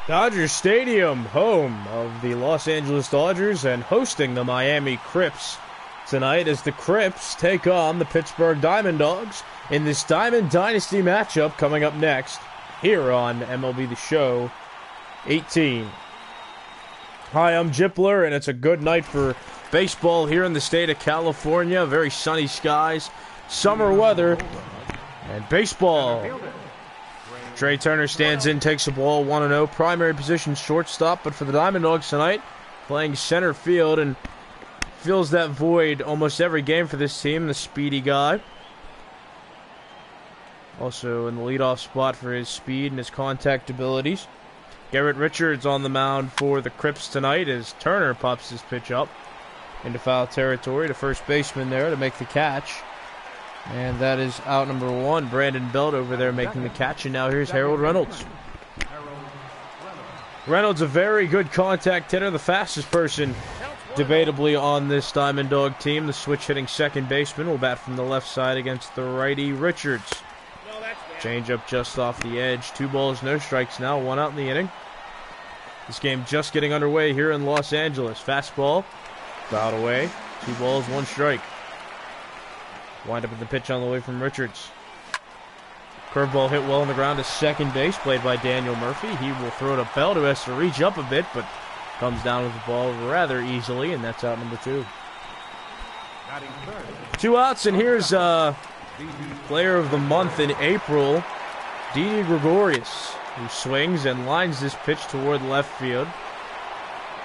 Dodger Stadium, home of the Los Angeles Dodgers and hosting the Miami Crips tonight as the Crips take on the Pittsburgh Dogs in this Diamond Dynasty matchup coming up next here on MLB The Show 18. Hi, I'm Jipler, and it's a good night for baseball here in the state of California. Very sunny skies, summer weather, and baseball. Trey Turner stands in, takes the ball, 1-0. Primary position shortstop, but for the Diamond Dogs tonight, playing center field and fills that void almost every game for this team, the speedy guy. Also in the leadoff spot for his speed and his contact abilities. Garrett Richards on the mound for the Crips tonight as Turner pops his pitch up into foul territory to first baseman there to make the catch. And that is out number one. Brandon Belt over there making the catch. And now here's Harold Reynolds. Reynolds, a very good contact hitter. The fastest person, debatably, on this Diamond Dog team. The switch hitting second baseman will bat from the left side against the righty Richards. Change up just off the edge. 2 balls, no strikes now. 1 out in the inning. This game just getting underway here in Los Angeles. Fastball, fouled away. 2 balls, 1 strike. Wind up at the pitch on the way from Richards. Curveball hit well on the ground to second base, played by Daniel Murphy. He will throw to Belt, who has to reach up a bit, but comes down with the ball rather easily, and that's out number 2. 2 outs, and here's player of the month in April, Didi Gregorius, who swings and lines this pitch toward left field.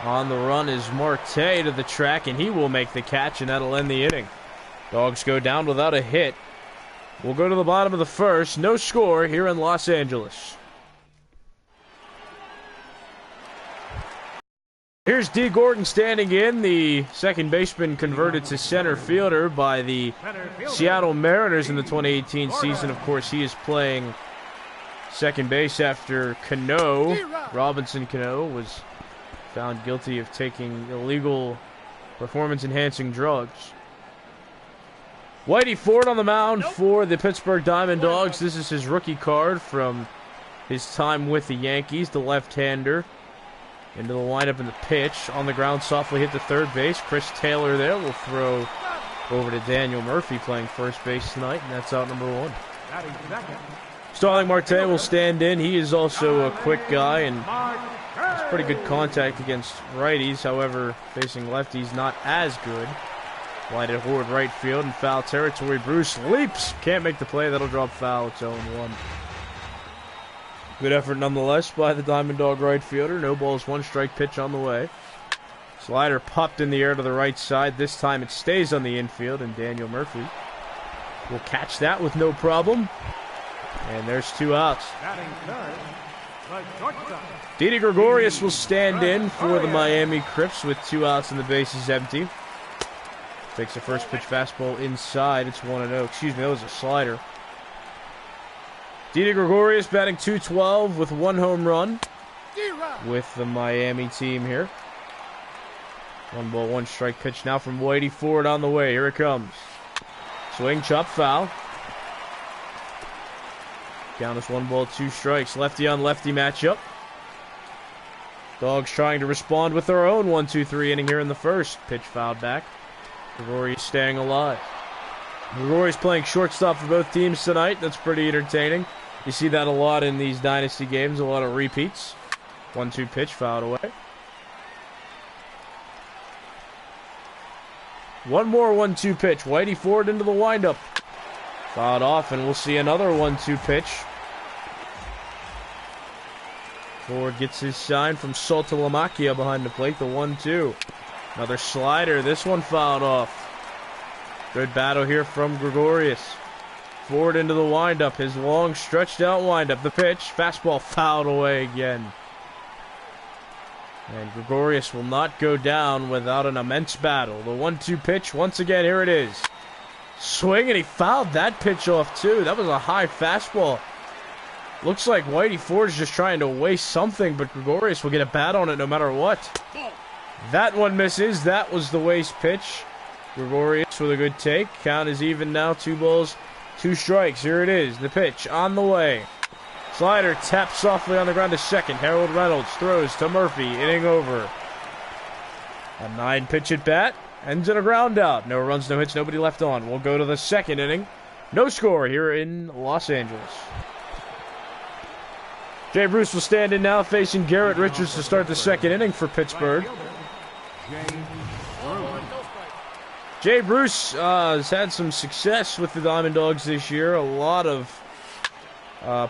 On the run is Marte to the track, and he will make the catch, and that'll end the inning. Dogs go down without a hit. We'll go to the bottom of the first. No score here in Los Angeles. Here's D. Gordon standing in. The second baseman converted to center fielder by the Seattle Mariners in the 2018 season. Of course, he is playing second base after Cano. Robinson Cano was found guilty of taking illegal performance-enhancing drugs. Whitey Ford on the mound for the Pittsburgh Diamond Dogs. This is his rookie card from his time with the Yankees, the left-hander. Into the windup and the pitch. On the ground, softly hit to third base. Chris Taylor there will throw over to Daniel Murphy playing first base tonight, and that's out number 1. Starling Marte will stand in. He is also a quick guy and has pretty good contact against righties. However, facing lefties, not as good. Lighted toward right field in foul territory. Bruce leaps. Can't make the play. That'll drop foul. It's 0-1. Good effort nonetheless by the Diamond Dog right fielder. No balls, 1 strike pitch on the way. Slider popped in the air to the right side. This time it stays on the infield, and Daniel Murphy will catch that with no problem. And there's 2 outs. Didi Gregorius will stand in for the Miami Crips with 2 outs and the bases empty. Takes the first pitch fastball inside. It's 1-0. Excuse me, that was a slider. Didi Gregorius batting .212 with 1 home run with the Miami team here. 1 ball, 1 strike pitch now from Whitey Ford on the way. Here it comes. Swing, chop, foul. Count is 1 ball, 2 strikes. Lefty on lefty matchup. Dogs trying to respond with their own 1-2-3 inning here in the first. Pitch fouled back. Gregorius staying alive. Gregorius playing shortstop for both teams tonight. That's pretty entertaining. You see that a lot in these dynasty games, a lot of repeats. 1-2 pitch, fouled away. 1 more 1-2 pitch. Whitey Ford into the windup. Fouled off, and we'll see another 1-2 pitch. Ford gets his sign from Saltalamacchia behind the plate, the 1-2. Another slider. This one fouled off. Good battle here from Gregorius. Ford into the windup. His long stretched out windup. The pitch. Fastball fouled away again. And Gregorius will not go down without an immense battle. The 1-2 pitch. Once again, here it is. Swing, and he fouled that pitch off too. That was a high fastball. Looks like Whitey Ford's just trying to waste something, but Gregorius will get a bat on it no matter what. That one misses. That was the waste pitch. Gregorius with a good take. Count is even now. 2 balls, 2 strikes. Here it is. The pitch on the way. Slider taps softly on the ground to second. Harold Reynolds throws to Murphy. Inning over. A 9-pitch at bat. Ends in a ground out. No runs, no hits, nobody left on. We'll go to the second inning. No score here in Los Angeles. Jay Bruce will stand in now, facing Garrett Richards to start the second inning for Pittsburgh. Jay Bruce has had some success with the Diamond Dogs this year. A lot of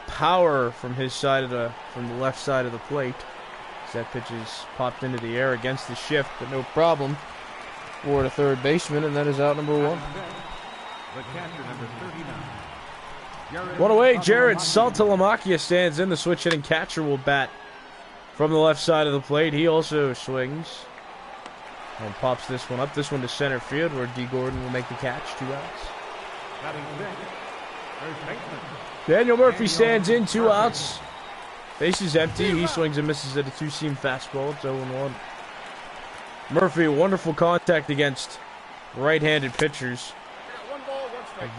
power from his side of from the left side of the plate. As that pitch is popped into the air against the shift, but no problem for the third baseman, and that is out number one. One away, Jared Saltalamacchia stands in. The switch hitting catcher will bat from the left side of the plate. He also swings and pops this one up. This one to center field, where D. Gordon will make the catch. 2 outs. Daniel Murphy stands in. 2 outs. Base is empty. He swings and misses at a 2-seam fastball. It's 0-1. Murphy, wonderful contact against right-handed pitchers.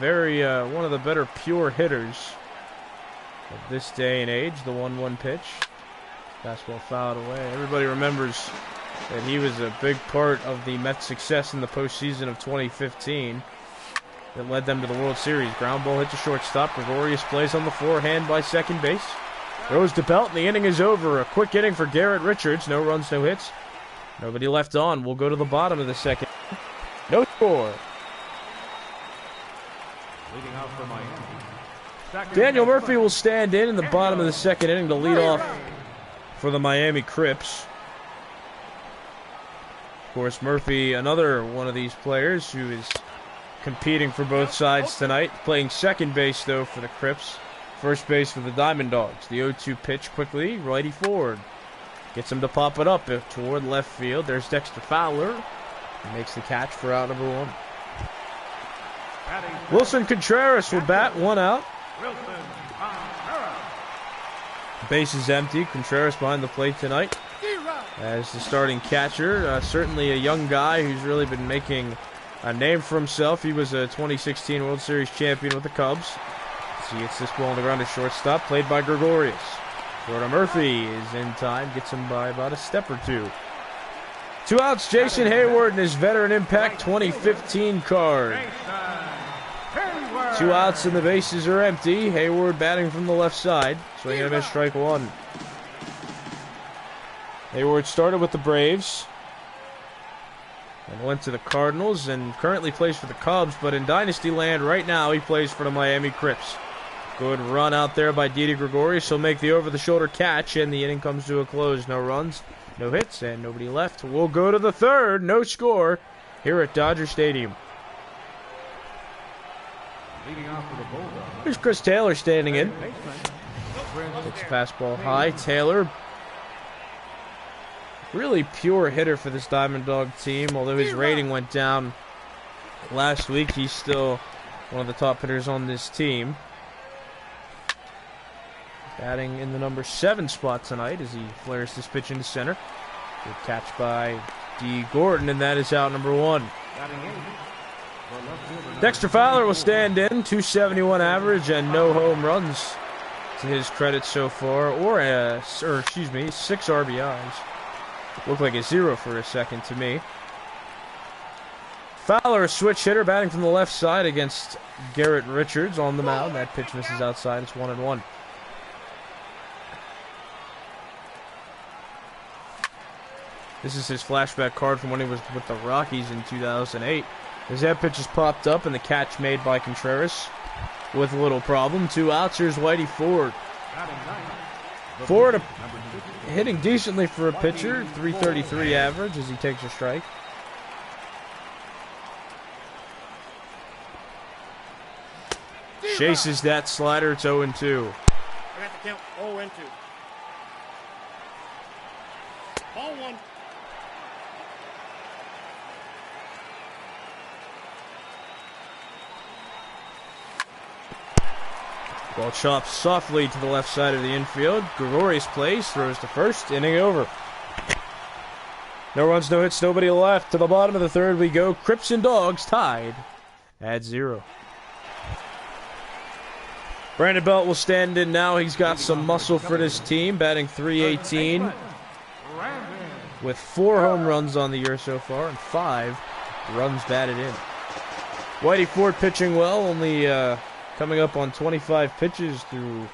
One of the better pure hitters of this day and age. The 1-1 pitch. Fastball fouled away. Everybody remembers that he was a big part of the Mets' success in the postseason of 2015 that led them to the World Series. Ground ball hit to shortstop. Gregorius plays on the forehand by second base. Throws to Belt, and the inning is over. A quick inning for Garrett Richards. No runs, no hits. Nobody left on. We'll go to the bottom of the second. No score. Daniel Murphy will stand in the bottom of the second inning to lead off for the Miami Crips. Of course, Murphy, another one of these players who is competing for both sides tonight. Playing second base, though, for the Crips. First base for the Diamond Dogs. The 0-2 pitch quickly, righty forward. Gets him to pop it up toward left field. There's Dexter Fowler. He makes the catch for out number one. Wilson Contreras will bat, 1 out. Base is empty. Contreras behind the plate tonight as the starting catcher. Certainly a young guy who's really been making a name for himself. He was a 2016 World Series champion with the Cubs. He hits this ball on the ground to shortstop, played by Gregorius. Jordan Murphy is in time, gets him by about a step or 2. 2 outs, Jason Hayward and his veteran impact 2015 card. 2 outs and the bases are empty. Hayward batting from the left side. Swinging and a miss, strike 1. Hayward started with the Braves and went to the Cardinals and currently plays for the Cubs, but in Dynasty land right now he plays for the Miami Crips. Good run out there by Didi Gregorius. He'll make the over-the-shoulder catch, and the inning comes to a close. No runs, no hits, and nobody left. We'll go to the third. No score here at Dodger Stadium. Here's Chris Taylor standing in. Takes a fastball high. Taylor, really pure hitter for this Diamond Dog team. Although his rating went down last week, he's still one of the top hitters on this team. Batting in the number 7 spot tonight as he flares this pitch into center. Good catch by D. Gordon, and that is out number 1. Dexter Fowler will stand in, 271 average and no home runs to his credit so far, or 6 RBIs. Looked like a 0 for a second to me. Fowler, a switch hitter, batting from the left side against Garrett Richards on the mound. That pitch misses outside. It's 1-1. This is his flashback card from when he was with the Rockies in 2008. As that pitch is popped up and the catch made by Contreras with little problem. 2 outs. Here's Whitey Ford. Ford hitting decently for a pitcher. 333 average as he takes a strike. Chases that slider. It's 0-2. I got the count 0-2. Ball 1. Ball chops softly to the left side of the infield. Gregorius plays, throws to first, inning over. No runs, no hits, nobody left. To the bottom of the third we go. Crips and Dawgs tied at 0. Brandon Belt will stand in now. He's got some muscle for this team, batting .318 with 4 home runs on the year so far and 5 runs batted in. Whitey Ford pitching well, only coming up on 25 pitches through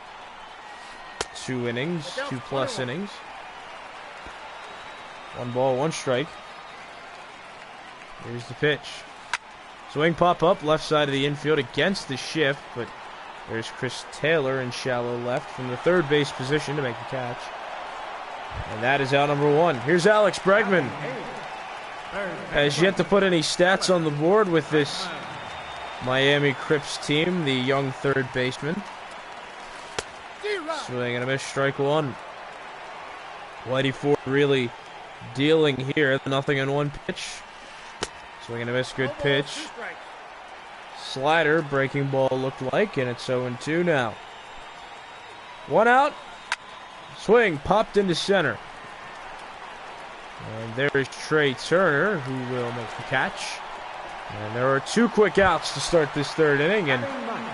2 innings, 2+ innings. 1 ball, 1 strike. Here's the pitch. Swing pop up, left side of the infield against the shift, but there's Chris Taylor in shallow left from the third base position to make the catch. And that is out number 1. Here's Alex Bregman. Has yet to put any stats on the board with this Miami Crips team, the young third baseman. Swing and a miss, strike 1. Whitey Ford really dealing here. 0-1 pitch. Swing and a miss, good pitch. Slider, breaking ball looked like, and it's 0-2 now. 1 out. Swing, popped into center. And there is Trey Turner, who will make the catch. And there are 2 quick outs to start this 3rd inning, and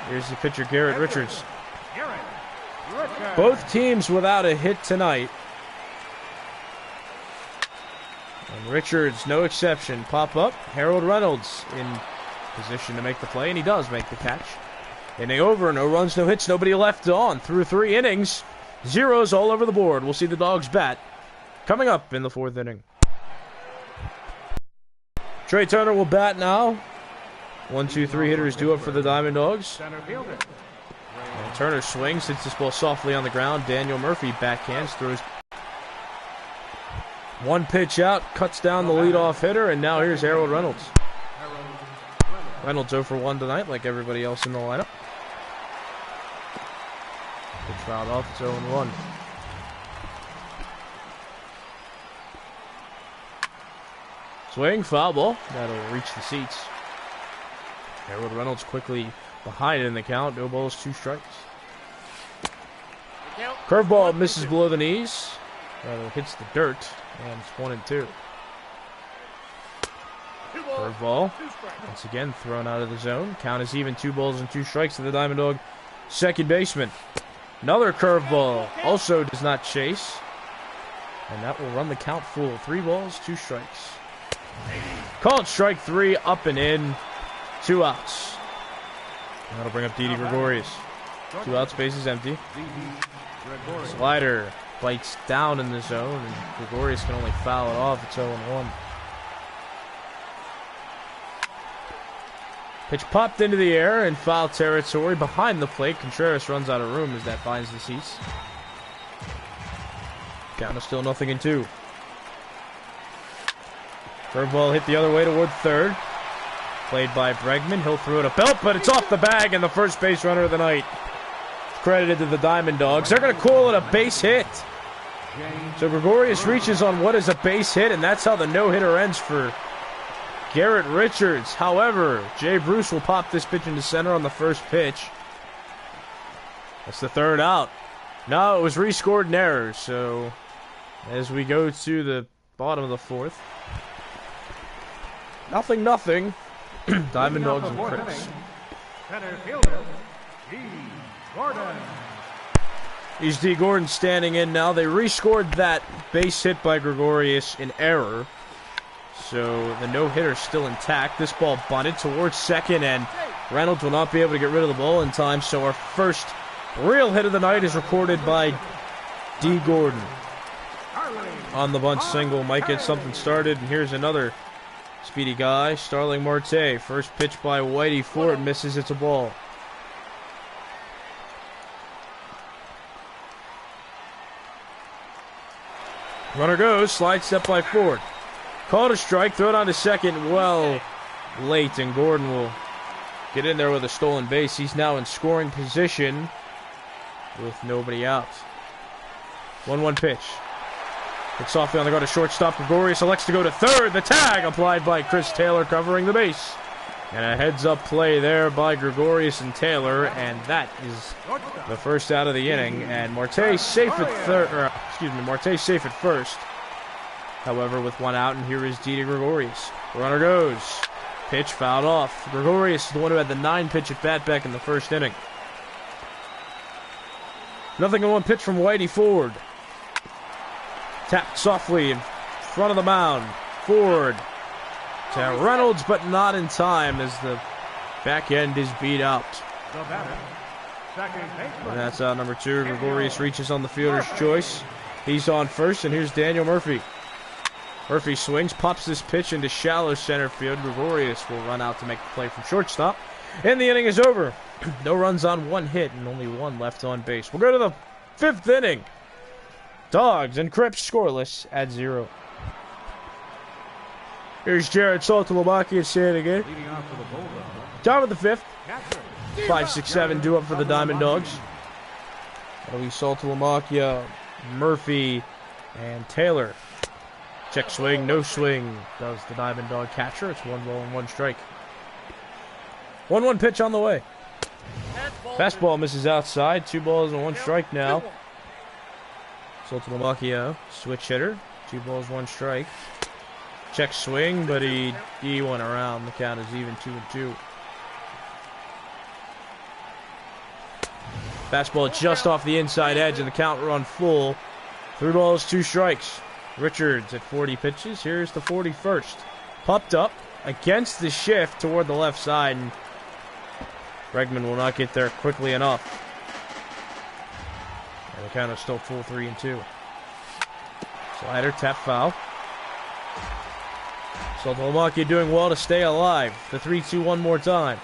here's the pitcher, Garrett Richards. Both teams without a hit tonight. And Richards, no exception. Pop up, Harold Reynolds in position to make the play, and he does make the catch. Inning over, no runs, no hits, nobody left on. Through 3 innings, zeros all over the board. We'll see the Dogs bat coming up in the 4th inning. Trey Turner will bat now. 1-2-3 hitters due up for the Diamond Dogs. And Turner swings, hits this ball softly on the ground. Daniel Murphy backhands, throws 1 pitch out, cuts down the leadoff hitter, and now here's Harold Reynolds. Reynolds 0 for 1 tonight, like everybody else in the lineup. Pitch fouled off, it's 0-1. Swing, foul ball. That'll reach the seats. Harold Reynolds quickly behind in the count. No balls, 2 strikes. Curveball misses below the knees. Rather hits the dirt, and it's 1-2. Curveball, once again thrown out of the zone. Count is even, 2 balls and 2 strikes to the Diamond Dog second baseman. Another curveball, also does not chase. And that will run the count full. 3 balls, 2 strikes. Called strike 3, up and in. 2 outs. And that'll bring up Didi Gregorius. 2 outs, base is empty. Slider bites down in the zone, and Gregorius can only foul it off. It's 0-1. Pitch popped into the air in foul territory behind the plate. Contreras runs out of room as that binds the seats. Count is still 0-2. Curveball hit the other way toward third. Played by Bregman. He'll throw it a belt, but it's off the bag, and the first base runner of the night. Credited to the Diamond Dogs. They're going to call it a base hit. So Gregorius reaches on what is a base hit, and that's how the no-hitter ends for Garrett Richards. However, Jay Bruce will pop this pitch into center on the first pitch. That's the 3rd out. No, it was rescored in error. So as we go to the bottom of the 4th, 0-0. Diamond Dogs and Crips. Center fielder, D. Gordon. He's D. Gordon standing in now. They rescored that base hit by Gregorius in error. So the no-hitter is still intact. This ball bunted towards second, and Reynolds will not be able to get rid of the ball in time. So our first real hit of the night is recorded by D. Gordon. On the bunt single, might get something started, and here's another speedy guy, Starling Marte. First pitch by Whitey Ford, misses, it's a ball. Runner goes, slide step by Ford. Called a strike, throw it on to second, well late, and Gordon will get in there with a stolen base. He's now in scoring position with nobody out. 1-1 pitch. It's softly on the go to shortstop. Gregorius elects to go to third. The tag applied by Chris Taylor covering the base. And a heads-up play there by Gregorius and Taylor, and that is the first out of the inning. And Marte safe at third. Marte safe at first. However, with 1 out, and here is Didi Gregorius. Runner goes. Pitch fouled off. Gregorius is the one who had the 9-pitch at bat back in the first inning. 0-1 pitch from Whitey Ford. Tapped softly in front of the mound. Ford to Reynolds, but not in time as the back end is beat out. And that's out number 2. Gregorius reaches on the fielder's choice. He's on first, and here's Daniel Murphy. Murphy swings, pops this pitch into shallow center field. Gregorius will run out to make the play from shortstop. And the inning is over. No runs on 1 hit and only 1 left on base. We'll go to the 5th inning. Dawgs and Crips scoreless at 0. Here's Jared Saltalamacchia saying again. Top of the 5th. 5-6-7 due up for the Diamond Dogs. That'll be Saltalamacchia, Murphy, and Taylor. Check swing, no swing, does the Diamond Dog catcher. It's 1 ball and 1 strike. 1-1 pitch on the way. Fastball misses outside. 2 balls and 1 strike now. Saltalamacchia, switch hitter. 2 balls, 1 strike. Check swing, but he went around. The count is even 2-2. Fastball just off the inside edge, and the count run full. 3 balls, 2 strikes. Richards at 40 pitches. Here's the 41st. Popped up against the shift toward the left side, and Bregman will not get there quickly enough. And the count is still full 3-2. Slider, tap foul. Saltalamacchia doing well to stay alive. The 3-2 one more time.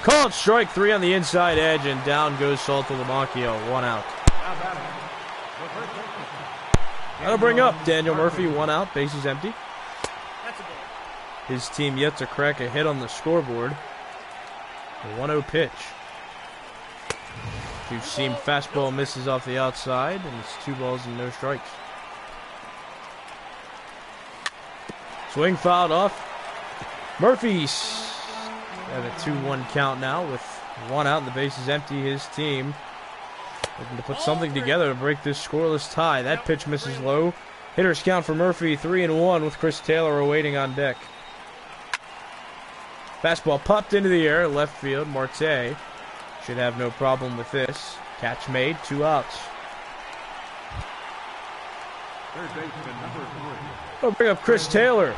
Called strike 3 on the inside edge, and down goes Saltalamacchia. 1 out. That'll bring up Daniel Murphy. 1 out, bases empty. His team yet to crack a hit on the scoreboard. A 1-0 pitch. 2-seam fastball misses off the outside, and it's 2 balls and no strikes. Swing fouled off. Murphy's at a 2-1 count now with 1 out and the bases empty. His team looking to put something together to break this scoreless tie. That pitch misses low. Hitters count for Murphy 3-1 with Chris Taylor awaiting on deck. Fastball popped into the air, left field. Marte should have no problem with this. Catch made, 2 outs. Third baseman number 3. We'll bring up Chris Taylor.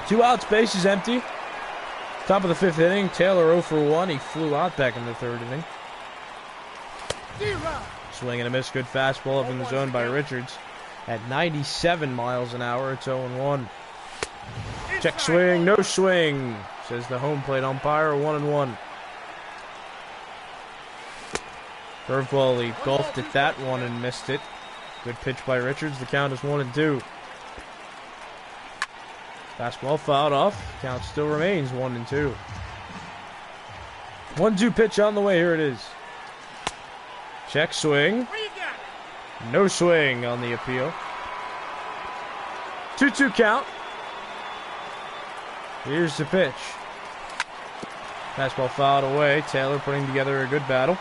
2 outs, bases empty. Top of the 5th inning, Taylor 0 for 1. He flew out back in the 3rd inning. Swing and a miss, good fastball up in the zone by Richards. At 97 miles an hour, it's 0-1. Check swing, no swing, says the home plate umpire. 1-1. Curveball, he golfed at that one and missed it. Good pitch by Richards. The count is 1-2. Fastball fouled off. Count still remains 1-2. 1-2 pitch on the way. Here it is. Check swing. No swing on the appeal. 2-2 count. Here's the pitch. Fastball fouled away. Taylor putting together a good battle.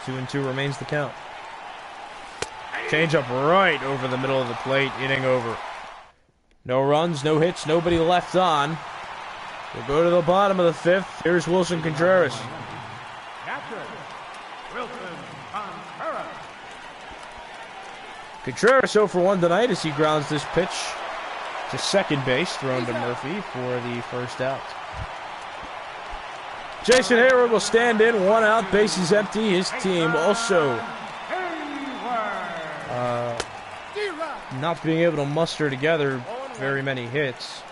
2-2 remains the count. Change up right over the middle of the plate. Inning over. No runs, no hits, nobody left on. We'll go to the bottom of the 5th. Here's Wilson Contreras. Contreras 0 for 1 tonight as he grounds this pitch to second base, thrown to Murphy for the 1st out. Jason Hayward will stand in, 1 out, bases empty. His team also not being able to muster together very many hits.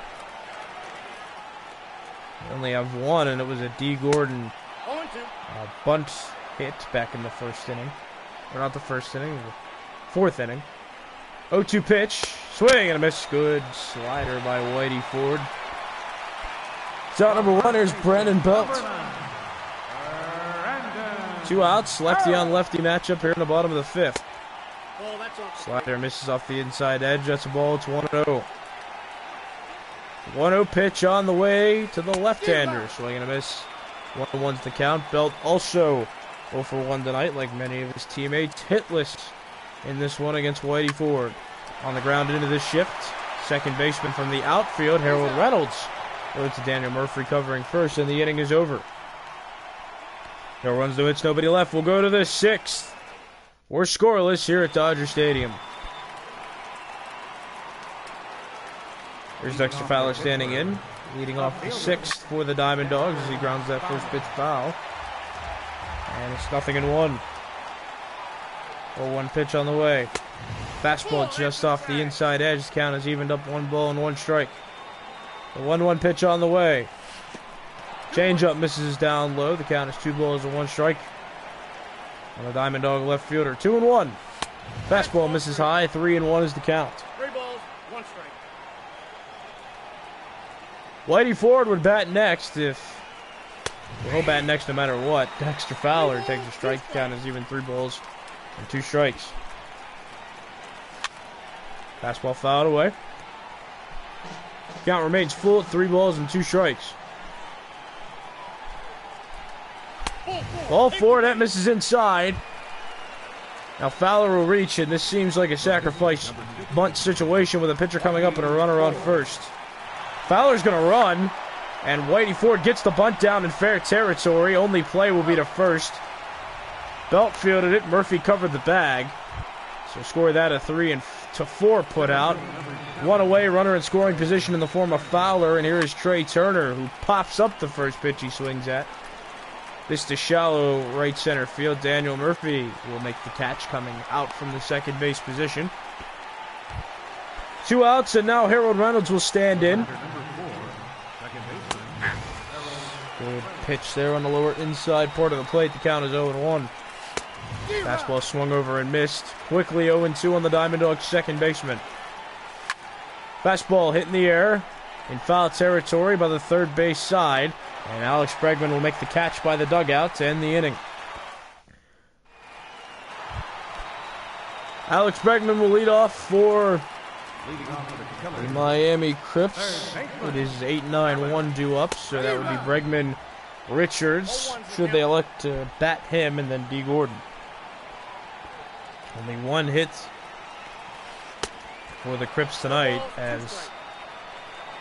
They only have 1, and it was a D. Gordon bunt hit back in the 1st inning. Or not the 1st inning, the 4th inning. 0-2 pitch. Swing and a miss. Good slider by Whitey Ford. So out number 1, here's Brandon Belt. 2 outs. Lefty on lefty matchup here in the bottom of the 5th. Slider misses off the inside edge. That's a ball. It's 1-0. 1-0 pitch on the way to the left-hander. Swing and a miss. 1-1's the count. Belt also 0 for 1 tonight, like many of his teammates. Hitless in this one against Whitey Ford. On the ground into the shift. Second baseman from the outfield, Harold Reynolds. Goes to Daniel Murphy covering first, and the inning is over. No runs, no hits, nobody left. We'll go to the 6th. We're scoreless here at Dodger Stadium. There's Dexter Fowler standing in, leading off the 6th for the Diamond Dogs as he grounds that first pitch foul. And it's 0-1. 0-1 pitch on the way. Fastball just off the inside edge. The count is evened up 1 ball and 1 strike. The 1-1 pitch on the way. Changeup misses down low. The count is 2 balls and 1 strike. On the Diamond Dog left fielder. 2-1. Fastball misses high. 3-1 is the count. 3 balls, 1 strike. Whitey Ford would bat next if... Well, he'll bat next no matter what. Dexter Fowler takes a strike. The count is even 3 balls and 2 strikes. Fastball fouled away. Count remains full at 3 balls and 2 strikes. Ball 4, that misses inside. Now Fowler will reach, and this seems like a sacrifice bunt situation with a pitcher coming up and a runner on first. Fowler's going to run, and Whitey Ford gets the bunt down in fair territory. Only play will be to first. Belt fielded it. Murphy covered the bag. So score that a 3-4 put out. 1 away, runner in scoring position in the form of Fowler, and here is Trey Turner, who pops up the first pitch he swings at. This to shallow right center field. Daniel Murphy will make the catch coming out from the second base position. 2 outs, and now Harold Reynolds will stand in. Good pitch there on the lower inside part of the plate. The count is 0-1. Fastball swung over and missed. Quickly 0-2 on the Diamond Dogs' second baseman. Fastball hit in the air in foul territory by the third base side. And Alex Bregman will make the catch by the dugout to end the inning. Alex Bregman will lead off for the Miami Crips. It is 8-9-1 due up, so that would be Bregman, Richards, should they elect to bat him, and then D. Gordon. Only 1 hit for the Crips tonight as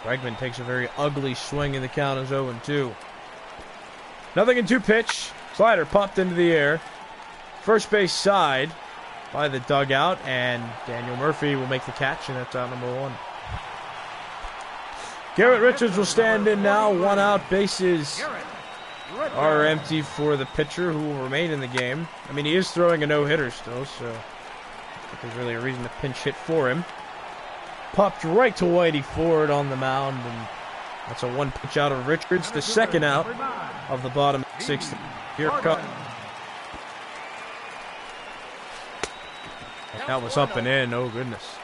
Bregman takes a very ugly swing, and the count is 0-2. 0-2 pitch. Slider popped into the air. First base side by the dugout, and Daniel Murphy will make the catch, and that's out number 1. Garrett Richards will stand in now. 1 out. Bases are empty for the pitcher, who will remain in the game. I mean, he is throwing a no-hitter still, so I think there's really a reason to pinch hit for him. Popped right to Whitey Ford on the mound, and that's a 1 pitch out of Richards, the 2nd out of the bottom 6th. Here comes. That was up and in. Oh, goodness.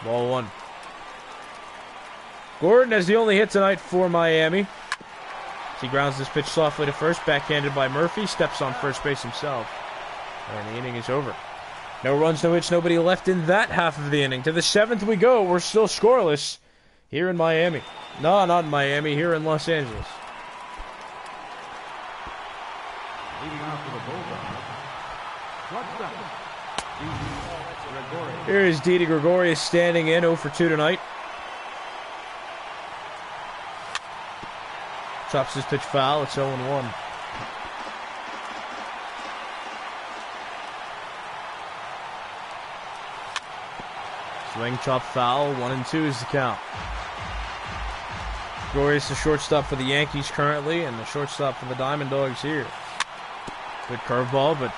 Ball 1. Gordon has the only hit tonight for Miami. He grounds this pitch softly to first, backhanded by Murphy, steps on first base himself, and the inning is over. No runs, no hits, nobody left in that half of the inning. To the 7th we go. We're still scoreless here in Miami. No, not in Miami, here in Los Angeles. Here is Didi Gregorius standing in, 0 for 2 tonight. Chops this pitch foul. It's 0-1. Swing, chop, foul. 1-2 is the count. Gregorius, the shortstop for the Yankees currently, and the shortstop for the Diamond Dogs here. Good curveball, but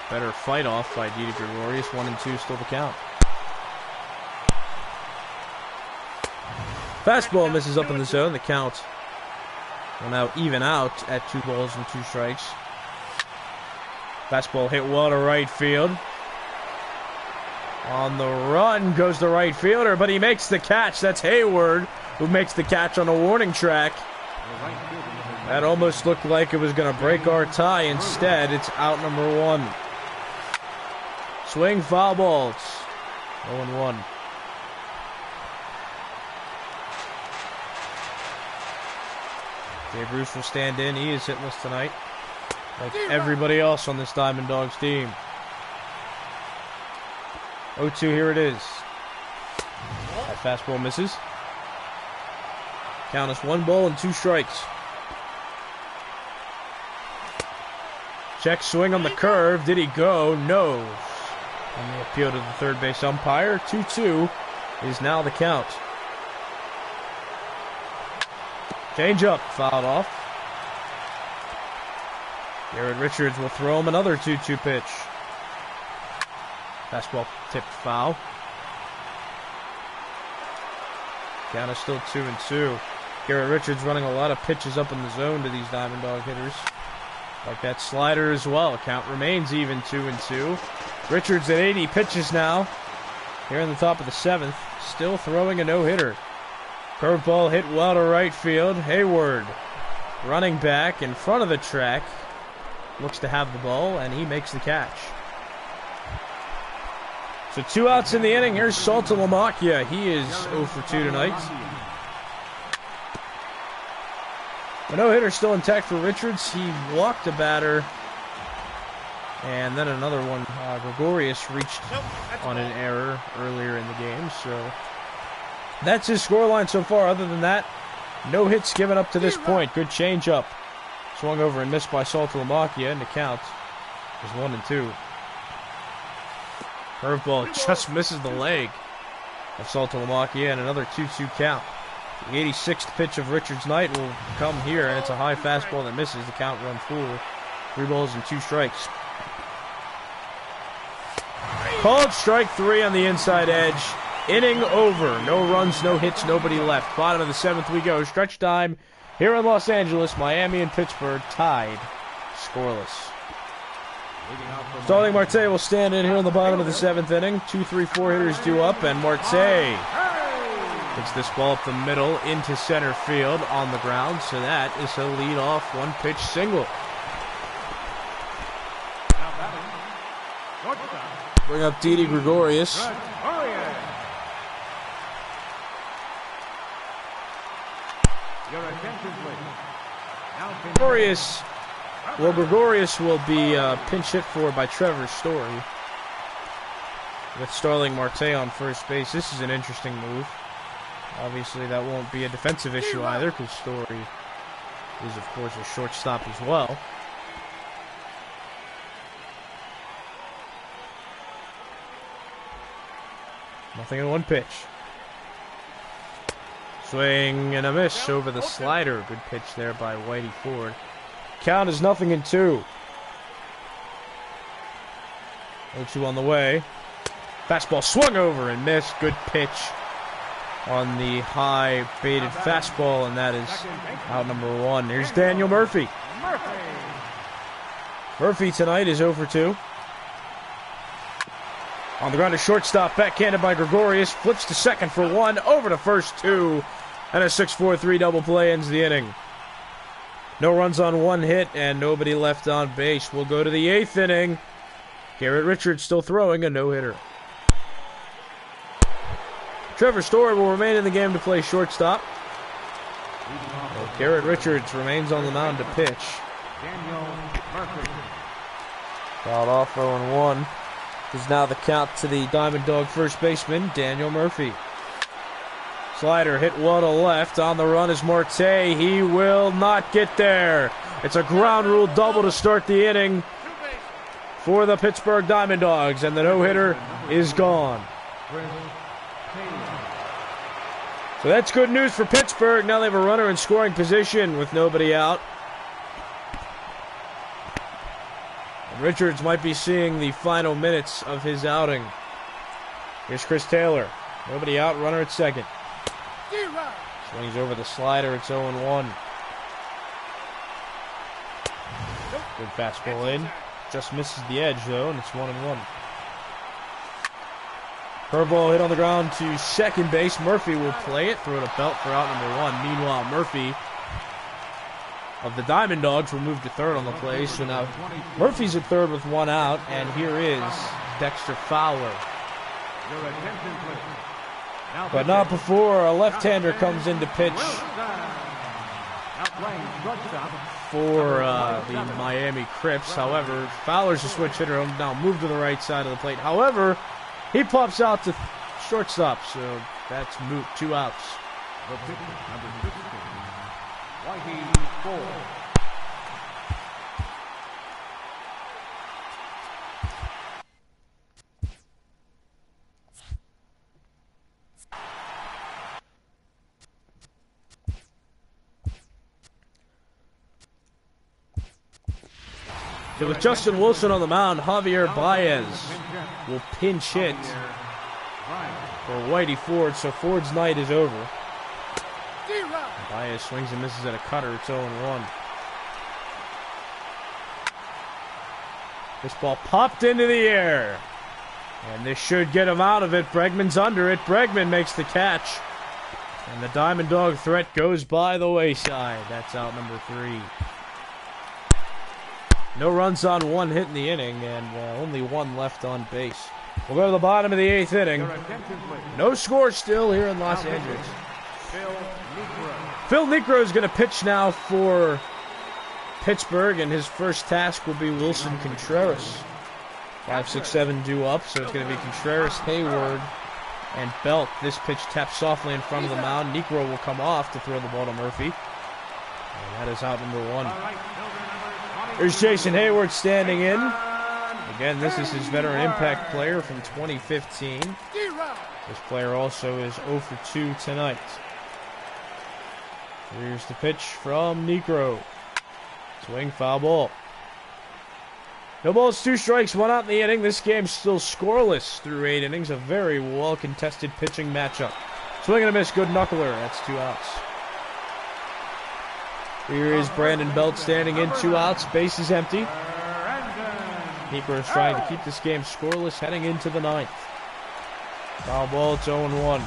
better fight off by Didi Gregorius. 1-2 still the count. Fastball misses up in the zone. The count will now even out at 2 balls and 2 strikes. Fastball hit well to right field. On the run goes the right fielder, but he makes the catch. That's Hayward who makes the catch on the warning track. That almost looked like it was going to break our tie. Instead, it's out number 1. Swing, foul balls. 0-1. Jay Bruce will stand in. He is hitless tonight, like everybody else on this Diamond Dogs team. 0-2, here it is. That fastball misses. Count us 1 ball and 2 strikes. Check swing on the curve. Did he go? No. And the appeal to the third base umpire. 2-2 is now the count. Change up. Fouled off. Garrett Richards will throw him another 2-2 pitch. Fastball tipped foul. Count is still 2-2. Garrett Richards running a lot of pitches up in the zone to these Diamond Dog hitters. Like that slider as well. Count remains even 2-2. Richards at 80 pitches now. Here in the top of the 7th. Still throwing a no-hitter. Curveball hit well to right field. Hayward running back in front of the track. Looks to have the ball, and he makes the catch. So 2 outs in the inning. Here's Saltalamacchia. He is 0 for 2 tonight. The no-hitter still intact for Richards. He walked a batter. And then another one. Gregorius reached on an error earlier in the game. So that's his scoreline so far. Other than that, no hits given up to this point. Good change-up. Swung over and missed by Saltalamacchia, and the count is 1-2. Curveball just misses the leg of Saltalamacchia, and another 2-2 count. The 86th pitch of Richards' night will come here, and it's a high fastball that misses. The count run full. 3 balls and 2 strikes. Called strike 3 on the inside edge. Inning over. No runs, no hits, nobody left. Bottom of the 7th we go. Stretch time here in Los Angeles. Miami and Pittsburgh tied scoreless. Starling Marte will stand in here in the bottom of the 7th inning. 2, 3, 4 hitters due up, and Marte hits this ball up the middle into center field on the ground. So that is a lead-off 1-pitch single. Bring up Didi Gregorius. Gregorius will be pinch hit for by Trevor Story. With Starling Marte on first base. This is an interesting move. Obviously, that won't be a defensive issue either, because Story is, of course, a shortstop as well. Nothing in 1 pitch. Swing and a miss over the slider. Good pitch there by Whitey Ford. Count is 0-2. 0-2 on the way. Fastball swung over and missed. Good pitch on the high baited fastball, and that is out number 1. Here's Daniel Murphy. Murphy tonight is 0 for 2. On the ground to shortstop, backhanded by Gregorius. Flips to second for 1, over to first 2. And a 6-4-3 double play ends the inning. No runs on 1 hit and nobody left on base. We'll go to the 8th inning. Garrett Richards still throwing a no-hitter. Trevor Story will remain in the game to play shortstop. Well, Garrett Richards remains on the mound to pitch. Fouled off 0-1. Is now the count to the Diamond Dog first baseman, Daniel Murphy. Slider hit well to left. On the run is Marte. He will not get there. It's a ground rule double to start the inning for the Pittsburgh Diamond Dogs, and the no-hitter is gone. So that's good news for Pittsburgh. Now they have a runner in scoring position with nobody out. Richards might be seeing the final minutes of his outing. Here's Chris Taylor. Nobody out, runner at second. Swings over the slider, it's 0-1. Good fastball in. Just misses the edge, though, and it's 1-1. Curveball hit on the ground to second base. Murphy will play it, throw it a belt for out number 1. Meanwhile, Murphy of the Diamond Dogs will move to third on the play. So now Murphy's at third with 1 out, and here is Dexter Fowler. But not before a left-hander comes in to pitch for the Miami Crips. However, Fowler's a switch hitter. He'll now move to the right side of the plate. However, he pops out to shortstop, so that's moot. 2 outs. So with Justin Wilson on the mound, Javier Baez will pinch hit for Whitey Ford, so Ford's night is over. Baez swings and misses at a cutter. It's 0-1. This ball popped into the air. And this should get him out of it. Bregman's under it. Bregman makes the catch. And the Diamond Dog threat goes by the wayside. That's out number 3. No runs on 1 hit in the inning, and only 1 left on base. We'll go to the bottom of the 8th inning. No score still here in Los Angeles. Phil Niekro is going to pitch now for Pittsburgh, and his first task will be Wilson Contreras. 5, 6, 7 due up, so it's going to be Contreras, Hayward, and Belt. This pitch taps softly in front of the mound. Niekro will come off to throw the ball to Murphy. And that is out number 1. There's Jason Hayward standing in. Again, this is his veteran impact player from 2015. This player also is 0 for 2 tonight. Here's the pitch from Niekro. Swing, foul ball. No balls, 2 strikes, 1 out in the inning. This game's still scoreless through 8 innings. A very well-contested pitching matchup. Swing and a miss, good knuckler. That's 2 outs. Here is Brandon Belt standing in, 2 outs. Base is empty. Niekro is trying to keep this game scoreless heading into the 9th. Foul ball, it's 0-1.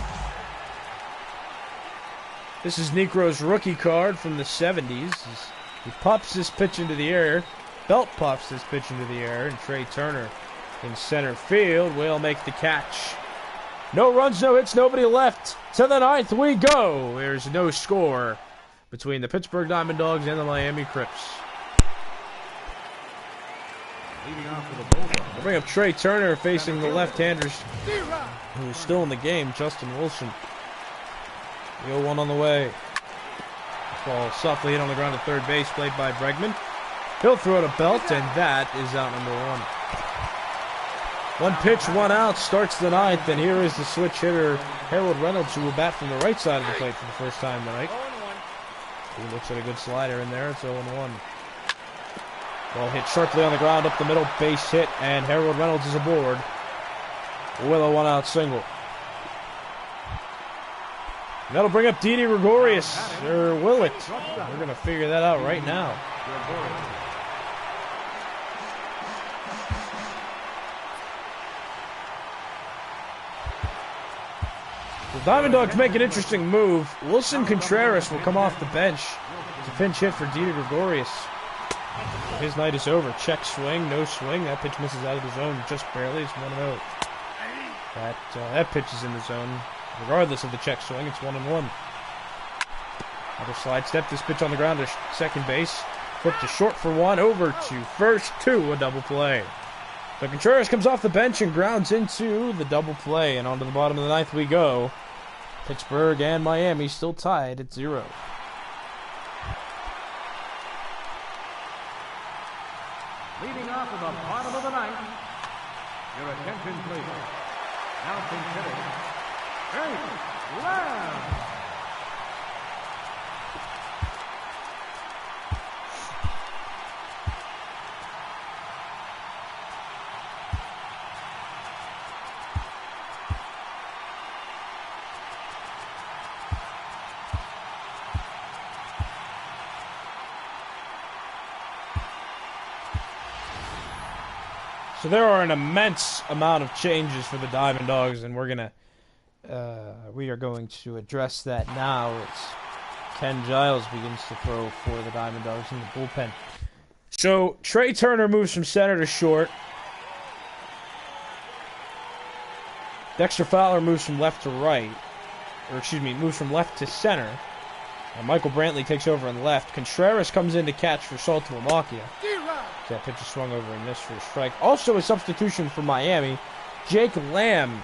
This is Niekro's rookie card from the 70s. He pops this pitch into the air. Belt pops this pitch into the air, and Trey Turner in center field will make the catch. No runs, no hits, nobody left. To the 9th we go. There's no score between the Pittsburgh Diamond Dogs and the Miami Crips. We'll bring up Trey Turner facing the left-handers who's still in the game, Justin Wilson. 0-1 on the way. Ball softly hit on the ground at third base, played by Bregman. He'll throw it a Belt, and that is out number 1. 1 pitch, 1 out, starts the 9th, and here is the switch hitter, Harold Reynolds, who will bat from the right side of the plate for the first time tonight. He looks at a good slider in there. It's 0-1. Ball hit sharply on the ground, up the middle, base hit, and Harold Reynolds is aboard with a 1-out single. And that'll bring up Didi Gregorius, or will it? We're going to figure that out right now. The Diamond Dogs make an interesting move. Wilson Contreras will come off the bench to pinch hit for Didi Gregorius. His night is over. Check swing, no swing. That pitch misses out of the zone just barely. It's 1-0. That pitch is in the zone. Regardless of the check swing, it's 1-1. Another slide step. This pitch on the ground to second base. Flip to short for 1. Over to first. 2. A double play. So Contreras comes off the bench and grounds into the double play. And on to the bottom of the 9th we go. Pittsburgh and Miami still tied at 0. Leading off at the bottom of the 9th. Your attention, please. Now consider. Hey, Lamb. So there are an immense amount of changes for the Diamond Dogs, and we are going to address that now. It's Ken Giles begins to throw for the Diamond Dogs in the bullpen. So Trey Turner moves from center to short. Dexter Fowler moves from left to right, moves from left to center. And Michael Brantley takes over on the left. Contreras comes in to catch for Saltalamacchia. That pitch is swung over and missed for a strike. Also a substitution for Miami. Jake Lamb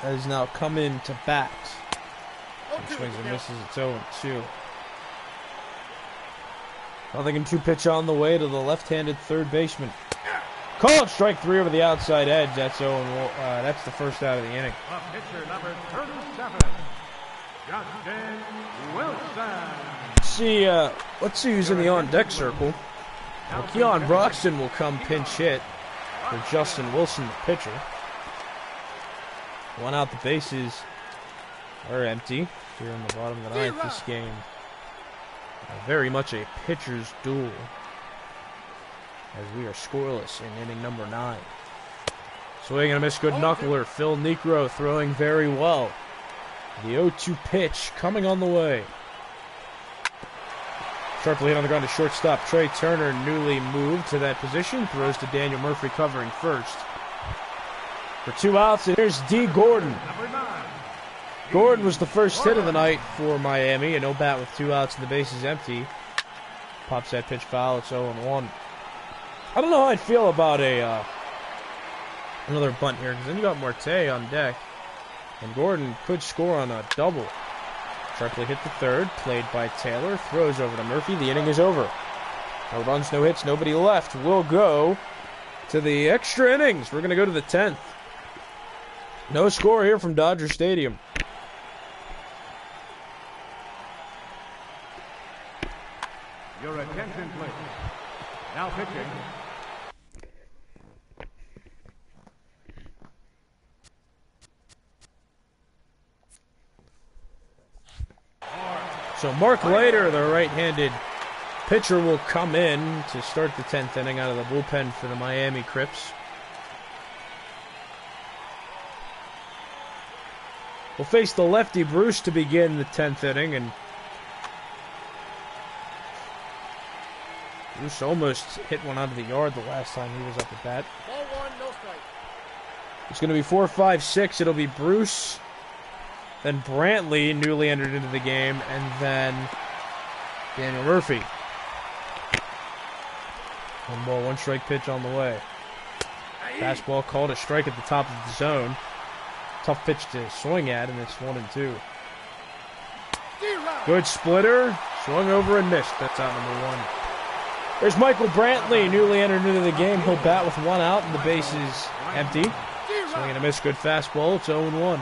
has now come in to bat. He swings and misses. It's 0-2. Nothing in 2 pitch on the way to the left-handed third baseman. Call strike 3 over the outside edge. That's 0-1. That's the first out of the inning. Pitcher number 37, Justin Wilson. Let's see who's in the on-deck circle. Now Keon Broxton will come pinch hit for Justin Wilson, the pitcher. One out, the bases are empty here in the bottom of the ninth. This game very much a pitcher's duel as we are scoreless in inning number 9. Swing and a miss, good knuckler. Phil Niekro throwing very well. The 0-2 pitch coming on the way. Sharply hit on the ground to shortstop. Trey Turner, newly moved to that position, throws to Daniel Murphy covering first. For 2 outs, and here's D. Gordon. Gordon was the first hit of the night for Miami. A no bat with 2 outs and the bases empty. Pops that pitch foul. It's 0-1. I don't know how I'd feel about another bunt here, because then you got Marte on deck, and Gordon could score on a double. Sharply hit the third, played by Taylor, throws over to Murphy. The inning is over. No runs, no hits, nobody left. We'll go to the extra innings. We're going to go to the 10th. No score here from Dodger Stadium. Your attention, please. Now pitching. So Mark Leiter, the right-handed pitcher, will come in to start the 10th inning out of the bullpen for the Miami Crips. We'll face the lefty Bruce to begin the 10th inning, and Bruce almost hit one out of the yard the last time he was up at bat. Ball 1, no strike. It's going to be 4, 5, 6. It'll be Bruce, then Brantley, newly entered into the game, and then Daniel Murphy. 1 ball, 1 strike pitch on the way. Fastball called a strike at the top of the zone. Tough pitch to swing at, and it's 1-2. Good splitter. Swung over and missed. That's out number 1. There's Michael Brantley, newly entered into the game. He'll bat with 1 out, and the bases empty. Swing and a miss. Good fastball. It's 0-1.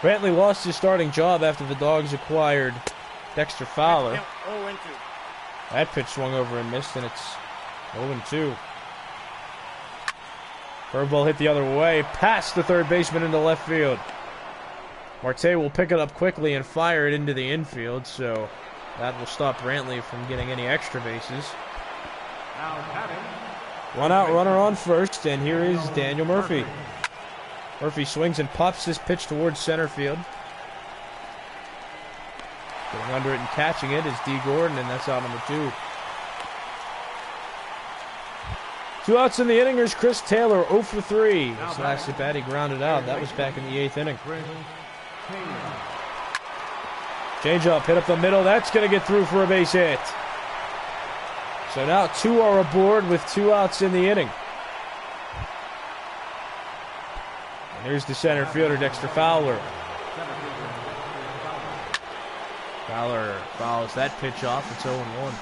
Brantley lost his starting job after the Dawgs acquired Dexter Fowler. That pitch swung over and missed, and it's 0-2. Curveball hit the other way, past the third baseman into left field. Marte will pick it up quickly and fire it into the infield, so that will stop Brantley from getting any extra bases. 1 out, runner on first, and here is Daniel Murphy. Murphy swings and pops this pitch towards center field. Getting under it and catching it is D. Gordon, and that's out number 2. 2 outs in the inning. Here's Chris Taylor, 0 for 3. This last at bat he grounded out. That was back in the 8th inning. Change up, hit up the middle. That's going to get through for a base hit. So now 2 are aboard with 2 outs in the inning. And here's the center fielder, Dexter Fowler. Fowler fouls that pitch off. It's 0-1.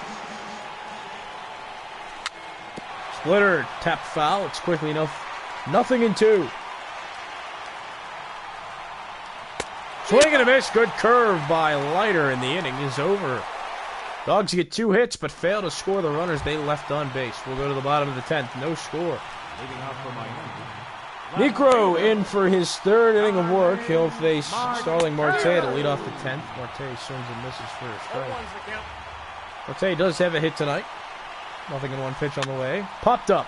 Splitter, tapped foul. It's quickly enough. 0-2. Swing and a miss. Good curve by Leiter, and the inning is over. Dawgs get 2 hits, but fail to score the runners they left on base. We'll go to the bottom of the 10th. No score. Niekro in for his 3rd inning of work. He'll face Starling Marte to lead off the 10th. Marte swings and misses for a strike. Marte does have a hit tonight. 0-1 pitch on the way. Popped up.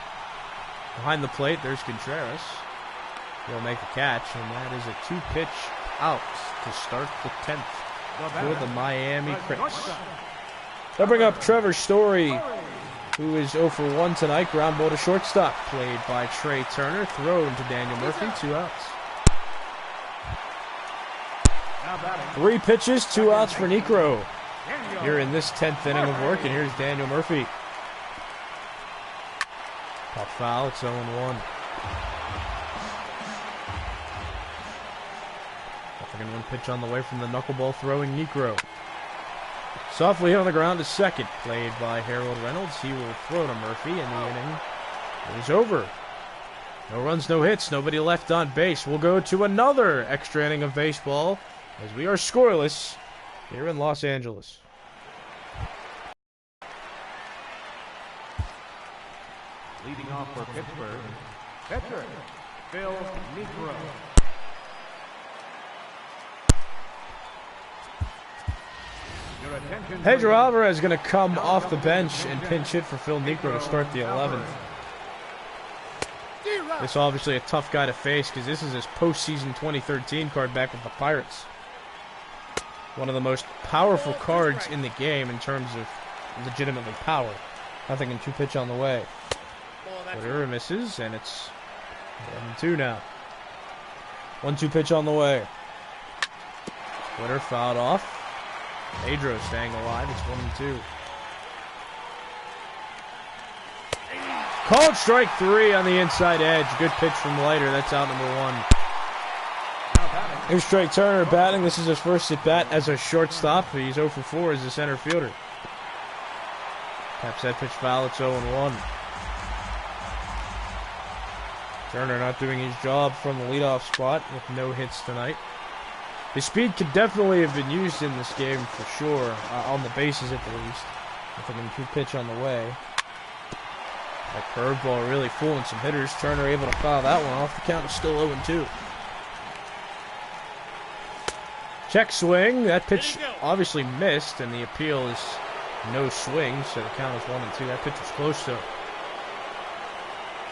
Behind the plate, there's Contreras. He'll make the catch, and that is a 2-pitch out to start the 10th for the Miami Crips. They'll bring up Trevor Story, who is 0 for 1 tonight. Ground ball to shortstop, played by Trey Turner. Thrown to Daniel Murphy, 2 outs. 3 pitches, 2 outs for Niekro here in this 10th inning of work, and here's Daniel Murphy. Pop foul, it's 0-1. 1 pitch on the way from the knuckleball throwing Niekro. Softly hit on the ground to second, played by Harold Reynolds. He will throw to Murphy, and the inning is over. No runs, no hits, nobody left on base. We'll go to another extra inning of baseball as we are scoreless here in Los Angeles. Leading off for Pittsburgh, pitcher, Phil Niekro. Your attention, Pedro Alvarez is going to come off the bench and pinch hit for Phil Niekro to start the 11th. This is obviously a tough guy to face because this is his postseason 2013 card back with the Pirates. One of the most powerful cards in the game in terms of legitimately power. Nothing in 2-pitch on the way. Twitter misses, and it's 1-2 now. 1-2 pitch on the way. Twitter fouled off. Pedro staying alive. It's 1-2. Called strike 3 on the inside edge. Good pitch from Leiter. That's out number 1. Here's Trey Turner batting. This is his first at bat as a shortstop. He's 0 for 4 as a center fielder. Taps that pitch foul. It's 0-1. Turner not doing his job from the leadoff spot with no hits tonight. His speed could definitely have been used in this game for sure, on the bases at the least. Nothing in 2-pitch on the way. That curveball really fooling some hitters. Turner able to foul that one off. The count is still 0-2. Check swing. That pitch obviously missed, and the appeal is no swing, so the count is 1-2. That pitch was close though.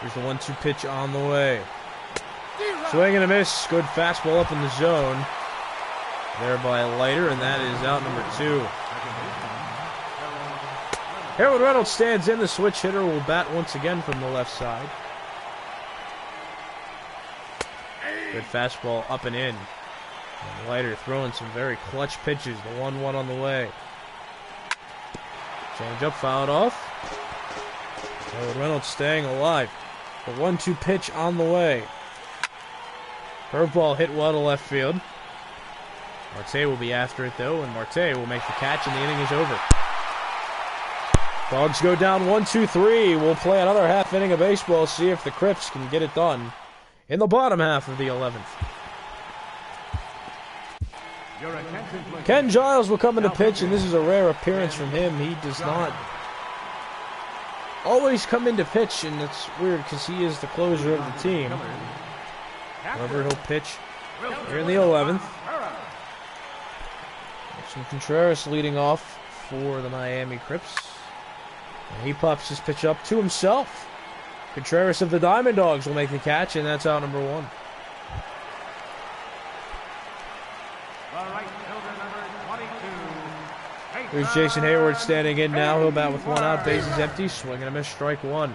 Here's the 1-2 pitch on the way. Swing and a miss. Good fastball up in the zone. There by Leiter, and that is out number 2. Harold Reynolds stands in. The switch hitter will bat once again from the left side. Good fastball up and in. And Leiter throwing some very clutch pitches. The 1-1 on the way. Change up, fouled off. Harold Reynolds staying alive. The 1-2 pitch on the way. Curveball hit well to left field. Marte will be after it though, and Marte will make the catch, and the inning is over. Dawgs go down 1-2-3. We'll play another half inning of baseball, see if the Crips can get it done in the bottom half of the 11th. Ken Giles will come into pitch, and this is a rare appearance from him. He does not always come into pitch, and it's weird because he is the closer of the team. However, he'll pitch here in the 11th. Some Contreras leading off for the Miami Crips. And he pops his pitch up to himself. Contreras of the Diamond Dogs will make the catch, and that's out number 1. Here's Jason Hayward standing in now. He'll bat with 1 out, bases empty, swing and a miss, strike 1.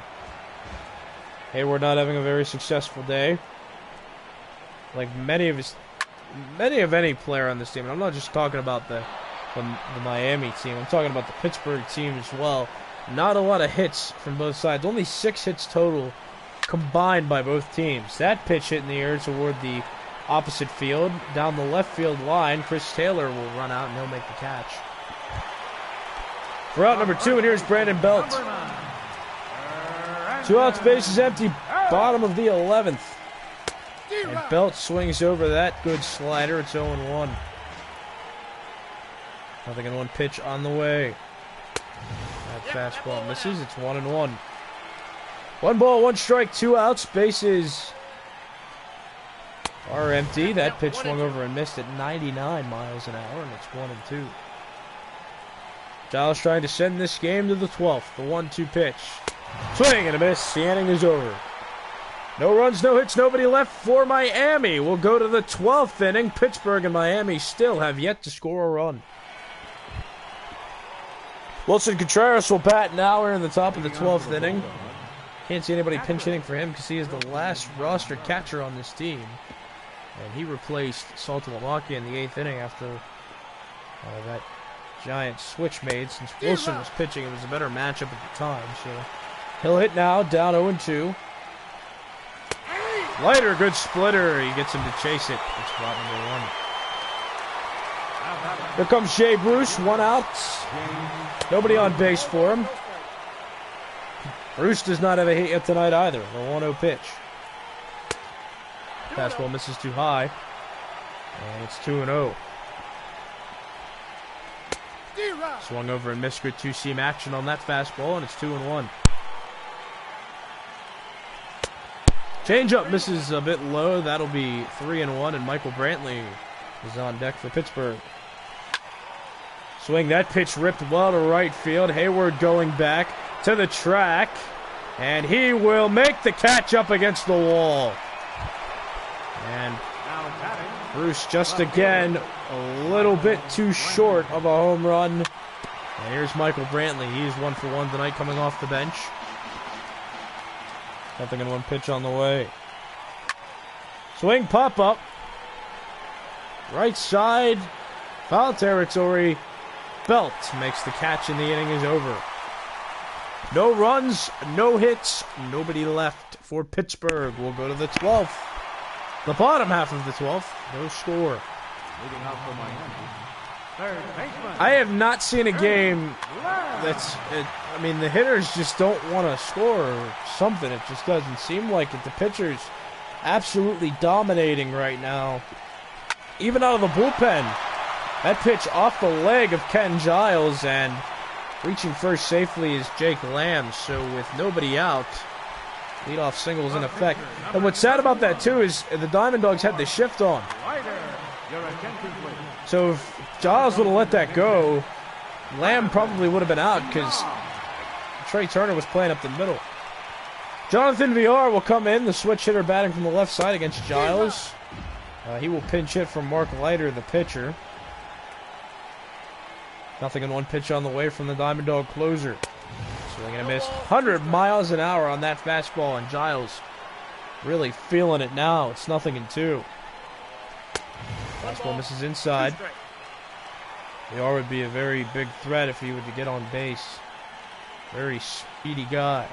Hayward not having a very successful day. Like many of any player on this team. And I'm not just talking about the Miami team. I'm talking about the Pittsburgh team as well. Not a lot of hits from both sides. Only 6 hits total combined by both teams. That pitch hit in the air toward the opposite field. Down the left field line, Chris Taylor will run out and he'll make the catch. For out number 2, and here's Brandon Belt. 2 outs, bases empty, bottom of the 11th. And Belt swings over that good slider. It's 0-1. Nothing in 1 pitch on the way. That fastball misses. It's 1-1. 1 ball, 1 strike, 2 outs. Bases are empty. That pitch swung over and missed at 99 miles an hour, and it's 1-2. Giles trying to send this game to the 12th. The 1-2 pitch. Swing and a miss. The inning is over. No runs, no hits, nobody left for Miami. We'll go to the 12th inning. Pittsburgh and Miami still have yet to score a run. Wilson Contreras will bat now. We're in the top of the 12th inning. Can't see anybody pinch hitting for him because he is the last rostered catcher on this team. And he replaced Saltalamacchia in the 8th inning after that giant switch made. Since Wilson was pitching, it was a better matchup at the time. So he'll hit now, down 0-2. Leiter, good splitter. He gets him to chase it. It's spot number 1. Here comes Jay Bruce, 1 out. Nobody on base for him. Bruce does not have a hit yet tonight either. The 1-0 pitch. Fastball misses too high. And it's 2-0. Swung over and missed. Good 2-seam action on that fastball, and it's 2-1. Changeup misses a bit low. That'll be 3-1, and Michael Brantley is on deck for Pittsburgh. Swing, that pitch ripped well to right field. Hayward going back to the track, and he will make the catch up against the wall. And Bruce just again a little bit too short of a home run. And here's Michael Brantley. He's 1 for 1 tonight coming off the bench. 0-1 pitch on the way. Swing, pop up. Right side, foul territory. Belt makes the catch and the inning is over. No runs, no hits, nobody left for Pittsburgh. We'll go to the 12th. The bottom half of the 12th, no score. Leading off for Miami, third baseman. I have not seen a game that's, I mean, the hitters just don't want to score or something. It just doesn't seem like it. The pitcher's absolutely dominating right now. Even out of the bullpen. That pitch off the leg of Ken Giles, and reaching first safely is Jake Lamb. So with nobody out, leadoff single's in effect. And what's sad about that, too, is the Diamond Dogs had the shift on. So if Giles would have let that go, Lamb probably would have been out because Trey Turner was playing up the middle. Jonathan Villar will come in, the switch hitter batting from the left side against Giles. He will pinch hit from Mark Leiter, the pitcher. 0-1 pitch on the way from the Diamond Dog closer. Swing and a miss. 100 miles an hour on that fastball, and Giles really feeling it now. It's 0-2. Fastball misses inside. Villar would be a very big threat if he were to get on base. Very speedy guy.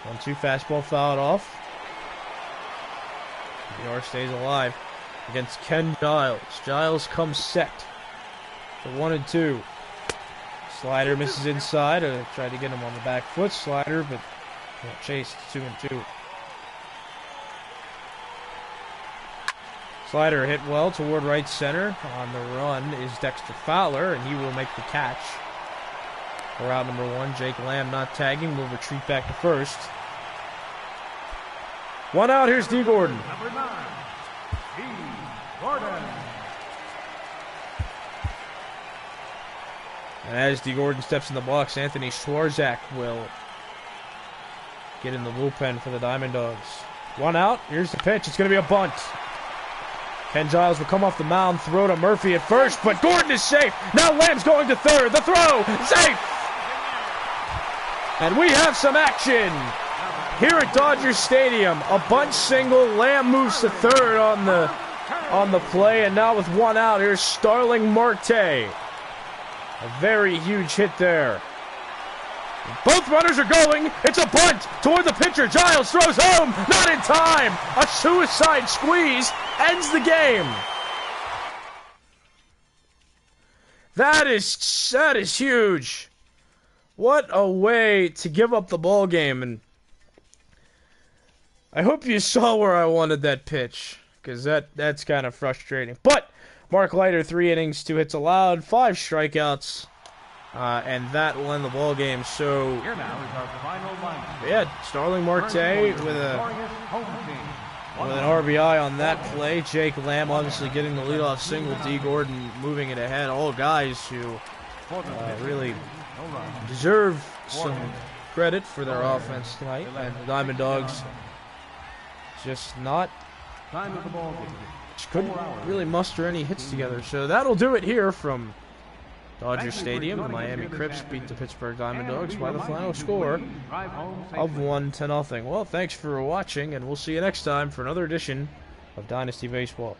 1-2 fastball fouled off. Villar stays alive against Ken Giles. Giles comes set for 1-2. Slider misses inside. Tried to get him on the back foot. Slider, but chased. 2-2. Slider hit well toward right center. On the run is Dexter Fowler, and he will make the catch. For out number 1, Jake Lamb not tagging. Will retreat back to first. 1 out. Here's D. Gordon. Number 9, D. Gordon. And as D. Gordon steps in the box, Anthony Schwarzak will get in the bullpen for the Diamond Dogs. 1 out. Here's the pitch. It's going to be a bunt. Ken Giles will come off the mound, throw to Murphy at first, but Gordon is safe. Now Lamb's going to third. The throw, safe. And we have some action here at Dodger Stadium. A bunt single. Lamb moves to third on the play, and now with 1 out, here's Starling Marte. A very huge hit there. Both runners are going. It's a bunt toward the pitcher. Giles throws home. Not in time. A suicide squeeze ends the game. That is huge. What a way to give up the ball game. And I hope you saw where I wanted that pitch, because that's kind of frustrating. But Mark Leiter, 3 innings, 2 hits allowed, 5 strikeouts. And that will end the ball game. So, Here now is our final line. yeah, Starling Marte with an RBI on that play. Jake Lamb obviously getting the leadoff single. D. Gordon moving it ahead. All guys who really deserve some credit for their offense tonight. And the Diamond Dogs just Time of the ball game. couldn't really muster any hits together. So that'll do it here from Dodger Stadium. The Miami Crips beat the Pittsburgh Diamond Dogs by the final score of 1-0. Well, thanks for watching, and we'll see you next time for another edition of Dynasty Baseball.